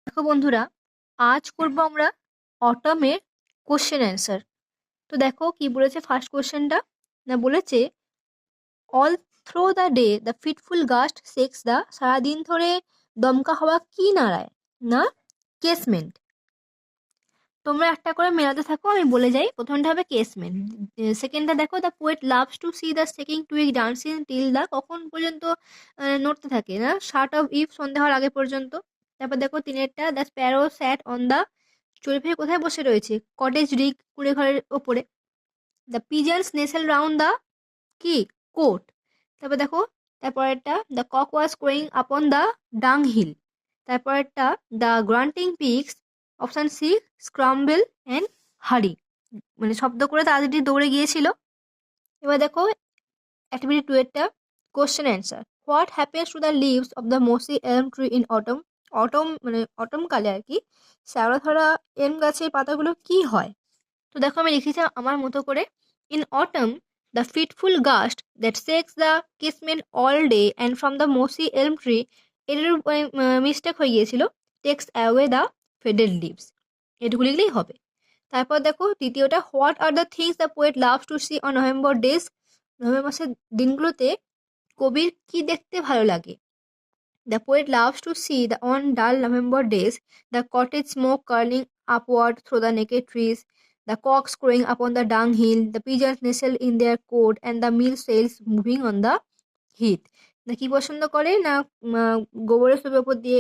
দেখো বন্ধুরা, আজ করব আমরা অটমের কোশ্চেন অ্যান্সার। তো দেখো কি বলেছে ফার্স্ট কোশ্চেনটা। না বলেছে all through the day the fitful gust sex the, সারাদিন ধরে দমকা হাওয়া কি নাড়ায়? না কেসমেন্ট। তোমরা একটা করে মেলাতে থাকো, আমি বলে যাই। প্রথমটা হবে কেসমেন্ট, সেকেন্ডটা দেখো the poet loves to C the checking টুইক dancing till the, কখন পর্যন্ত নড়তে থাকে? না শার্ট অফ ইভ, সন্ধ্যা হওয়ার আগে পর্যন্ত। তারপর দেখো তিনেরটা the sparrow sat on the, চড়ুই পাখি কোথায় বসে রয়েছে? কটেজ রিগ, কুড়ে ঘরের ওপরে। The pigeons nacelle round the, কি, কোট। তারপর দেখো তারপরেরটা the cock was ক্রোয়িং upon the dung hill. তারপরেরটা the grunting pigs, option C scramble and hurry, মানে শব্দ করে তাড়াতাড়ি দৌড়ে গিয়েছিল। এবার দেখো অ্যাক্টিভিটি 2 এরটা question answer. What happens to the leaves of the mossy elm tree in autumn? Autumn মানে অটম কালে আর কি, শ্যাওলা ধরা এলম গাছের পাতাগুলো কি হয়? তো দেখো আমি লিখেছি আমার মতো করে। In autumn the fitful gust that shakes the casement all day and from the mossy elm tree, এটার মিস্টেক হয়ে গিয়েছিল, takes away the faded leaves, এটুকু লিখলেই হবে। তারপর দেখো দ্বিতীয়টা, what are the things the poet loves to see on November days? November মাসের দিনগুলোতে কবির কি দেখতে ভালো লাগে? The poet loves to see the on dull November days the cottage smoke curling upward through the naked trees, the cocks crowing upon the dunghill, the pigeons nestle in their coat, and the mill sails moving on the heath. না কি পছন্দ করে? না গোবরের স্তূপের উপর দিয়ে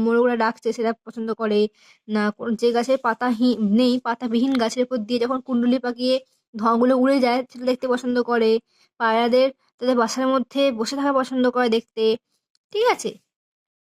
মোরগরা ডাকছে সেটা পছন্দ করে। না যে গাছের পাতাহীন নেই, পাতাবিহীন গাছের উপর দিয়ে যখন কুণ্ডুলি পাকিয়ে ধোঁয়াগুলো উড়ে যায় সেটা দেখতে পছন্দ করে। পায়রাদের তাদের বাসার মধ্যে বসে থাকা পছন্দ করে দেখতে। ঠিক আছে?